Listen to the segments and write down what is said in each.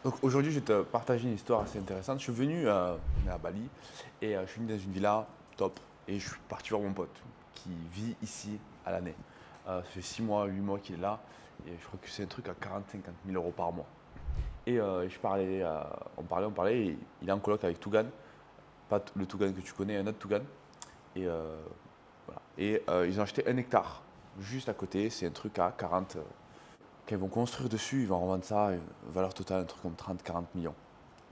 Donc aujourd'hui, je vais te partager une histoire assez intéressante. Je suis venu on est à Bali et je suis venu dans une villa top et je suis parti voir mon pote qui vit ici à l'année. Ça fait 6 mois, 8 mois qu'il est là et je crois que c'est un truc à 40-50 000 euros par mois. Et je parlais, on parlait et il est en coloc avec Tougan, pas le Tougan que tu connais, un autre Tougan. Et, voilà. Et ils ont acheté un hectare juste à côté, c'est un truc à 40. Quand ils vont construire dessus, ils vont revendre ça à une valeur totale, un truc comme 30-40 millions.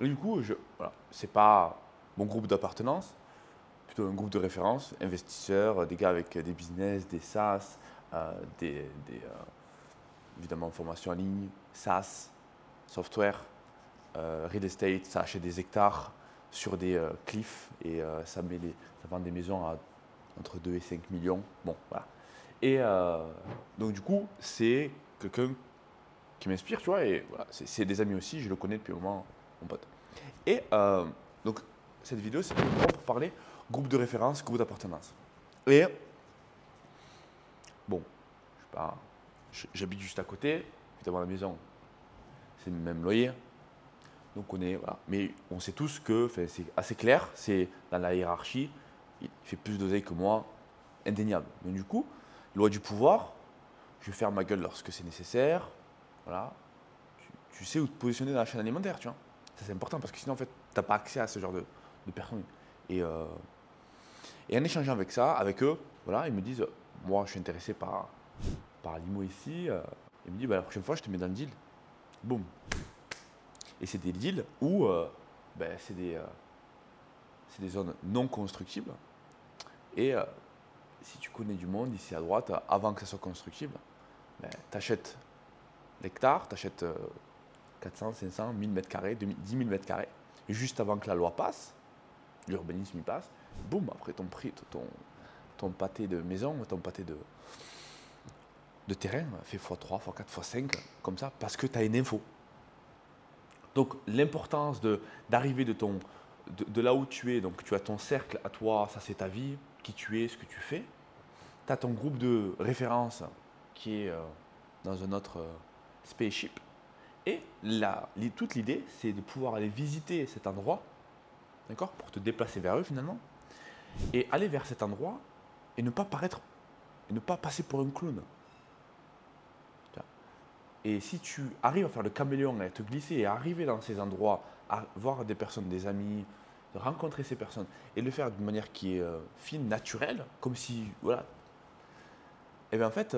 Et du coup, voilà, c'est pas mon groupe d'appartenance, plutôt un groupe de référence, investisseurs, des gars avec des business, des SaaS, évidemment formation en ligne, SaaS, software, real estate, ça achète des hectares sur des cliffs et ça vend des maisons à entre 2 et 5 millions. Bon, voilà. Et donc du coup, c'est quelqu'un qui m'inspire, tu vois, et voilà, c'est des amis aussi, je le connais depuis un moment, mon pote. Et donc, cette vidéo, c'est pour parler groupe de référence, groupe d'appartenance. Et bon, je sais pas, j'habite juste à côté, évidemment la maison, c'est le même loyer, donc on est, voilà. Mais on sait tous que, c'est assez clair, c'est dans la hiérarchie, il fait plus d'oseille que moi, indéniable. Donc du coup, loi du pouvoir, je vais faire ma gueule lorsque c'est nécessaire, voilà, tu sais où te positionner dans la chaîne alimentaire, tu vois. Ça, c'est important parce que sinon, en fait, tu n'as pas accès à ce genre de personnes. Et, euh, et en échangeant avec ça, avec eux, voilà, ils me disent, moi, je suis intéressé par l'IMO ici. Ils me disent, bah, la prochaine fois, je te mets dans le deal. Boum. Et c'est des deals où ben, c'est des zones non constructibles. Et si tu connais du monde ici à droite, avant que ça soit constructible, ben, tu achètes l'hectare, tu achètes 400, 500, 1000 mètres carrés, 10 000 mètres carrés. Et juste avant que la loi passe, l'urbanisme y passe, boum, après ton prix, ton pâté de maison, ton pâté de terrain fait x3, x4, x5, comme ça, parce que tu as une info. Donc l'importance d'arriver de là où tu es, donc tu as ton cercle à toi, ça c'est ta vie, qui tu es, ce que tu fais. Tu as ton groupe de référence qui est dans un autre spaceship. Et toute l'idée, c'est de pouvoir aller visiter cet endroit, d'accord, pour te déplacer vers eux finalement, et aller vers cet endroit et ne pas paraître, et ne pas passer pour un clown. Et si tu arrives à faire le caméléon, à te glisser et à arriver dans ces endroits, à voir des personnes, des amis, de rencontrer ces personnes et de le faire d'une manière qui est fine, naturelle, comme si, voilà, et bien en fait,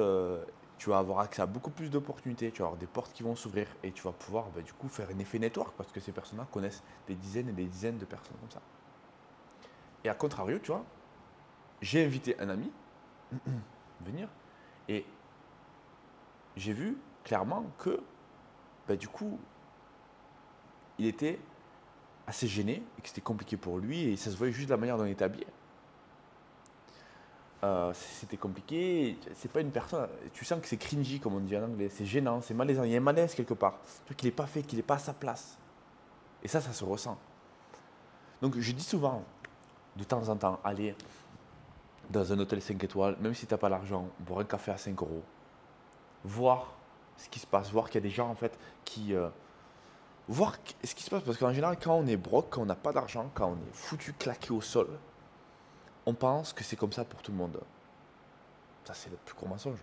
tu vas avoir accès à beaucoup plus d'opportunités, tu vas avoir des portes qui vont s'ouvrir et tu vas pouvoir ben, du coup faire un effet network parce que ces personnes-là connaissent des dizaines et des dizaines de personnes comme ça. Et à contrario, tu vois, j'ai invité un ami venir et j'ai vu clairement que ben, du coup, il était assez gêné et que c'était compliqué pour lui et ça se voyait juste de la manière dont il était habillé. C'était compliqué, c'est pas une personne, tu sens que c'est cringy comme on dit en anglais, c'est gênant, c'est malaisant, il y a un malaise quelque part, tu vois qu'il n'est pas fait, qu'il n'est pas à sa place. Et ça se ressent. Donc je dis souvent, de temps en temps, aller dans un hôtel 5 étoiles, même si tu n'as pas l'argent, boire un café à 5 euros, voir ce qui se passe, voir qu'il y a des gens en fait qui... voir ce qui se passe, parce qu'en général quand on est broke, quand on n'a pas d'argent, quand on est foutu claqué au sol, on pense que c'est comme ça pour tout le monde. Ça c'est le plus gros mensonge.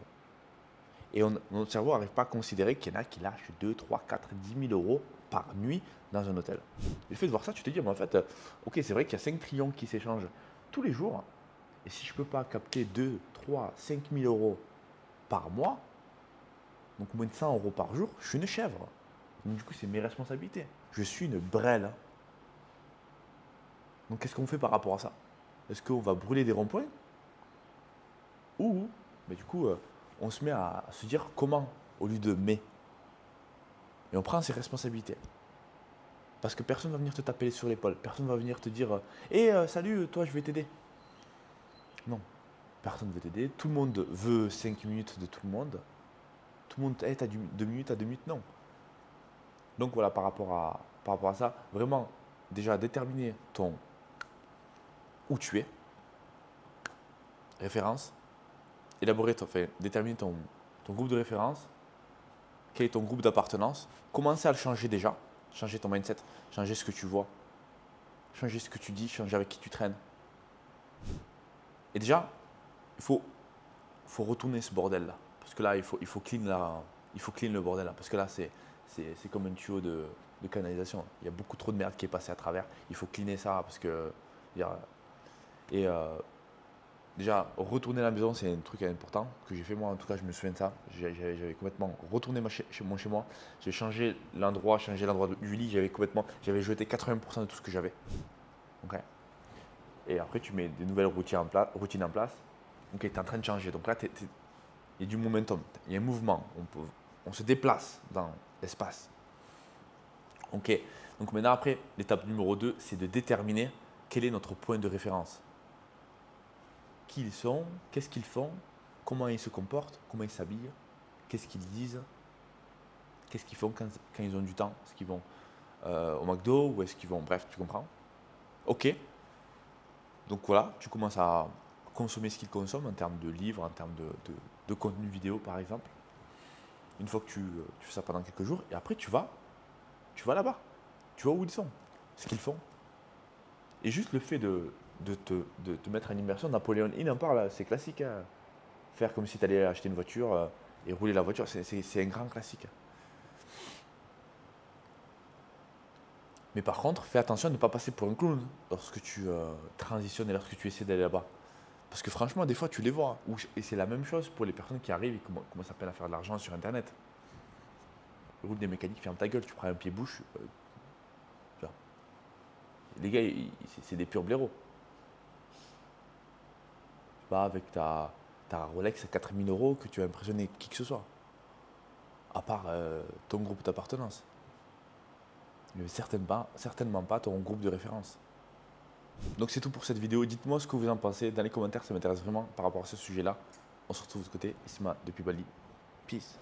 Et notre cerveau n'arrive pas à considérer qu'il y en a qui lâchent 2, 3, 4, 10 000 euros par nuit dans un hôtel. Et le fait de voir ça, tu te dis, mais en fait, ok, c'est vrai qu'il y a 5 trillions qui s'échangent tous les jours. Et si je ne peux pas capter 2, 3, 5 000 euros par mois, donc moins de 100 euros par jour, je suis une chèvre. Donc du coup, c'est mes responsabilités. Je suis une brêle. Donc qu'est-ce qu'on fait par rapport à ça? Est-ce qu'on va brûler des ronds-points? Ou, mais du coup, on se met à se dire comment au lieu de mais. Et on prend ses responsabilités. Parce que personne ne va venir te taper sur l'épaule. Personne ne va venir te dire salut, toi, je vais t'aider. Non, personne ne veut t'aider. Tout le monde veut 5 minutes de tout le monde. Tout le monde, hey, t'as 2 minutes à 2 minutes. Non. Donc voilà, par rapport à ça, vraiment, déjà déterminer où tu es, référence, déterminer ton groupe de référence, quel est ton groupe d'appartenance, commencer à le changer déjà. changer ton mindset, changer ce que tu vois, changer ce que tu dis, changer avec qui tu traînes. Et déjà, il faut retourner ce bordel-là. Parce que là, il faut clean le bordel là. Parce que là, c'est comme un tuyau de canalisation. Il y a beaucoup trop de merde qui est passée à travers. Il faut cleaner ça parce que. Et déjà, retourner à la maison, c'est un truc important que j'ai fait moi. En tout cas, je me souviens de ça. J'avais complètement retourné chez moi. J'ai changé l'endroit du lit. J'avais jeté 80% de tout ce que j'avais. Okay. Et après, tu mets des nouvelles routines en place. Ok, tu es en train de changer. Donc là, il y a du momentum, il y a un mouvement. On se déplace dans l'espace. Ok, donc maintenant, après, l'étape numéro 2, c'est de déterminer quel est notre point de référence. Qui ils sont, qu'est-ce qu'ils font, comment ils se comportent, comment ils s'habillent, qu'est-ce qu'ils disent, qu'est-ce qu'ils font quand ils ont du temps. Est-ce qu'ils vont au McDo ou est-ce qu'ils vont. Bref, tu comprends. Ok. Donc voilà, tu commences à consommer ce qu'ils consomment en termes de livres, en termes de contenu vidéo par exemple. Une fois que tu fais ça pendant quelques jours, et après tu vas là-bas. Tu vois où ils sont, ce qu'ils font. Et juste le fait de te mettre en immersion, Napoléon Hill en parle, c'est classique. Hein. Faire comme si tu allais acheter une voiture et rouler la voiture, c'est un grand classique. Mais par contre, fais attention à ne pas passer pour un clown lorsque tu transitionnes et lorsque tu essaies d'aller là-bas. Parce que franchement, des fois, tu les vois. Et c'est la même chose pour les personnes qui arrivent et commencent à peine à faire de l'argent sur Internet. Le groupe des mécaniques, ferme ta gueule, tu prends un pied-bouche. Les gars, c'est des purs blaireaux. C'est pas avec ta Rolex à 4000 € que tu vas impressionner qui que ce soit. À part ton groupe d'appartenance. Mais certainement pas ton groupe de référence. Donc c'est tout pour cette vidéo. Dites-moi ce que vous en pensez dans les commentaires, ça m'intéresse vraiment par rapport à ce sujet-là. On se retrouve de l'autre côté. Isma depuis Bali. Peace.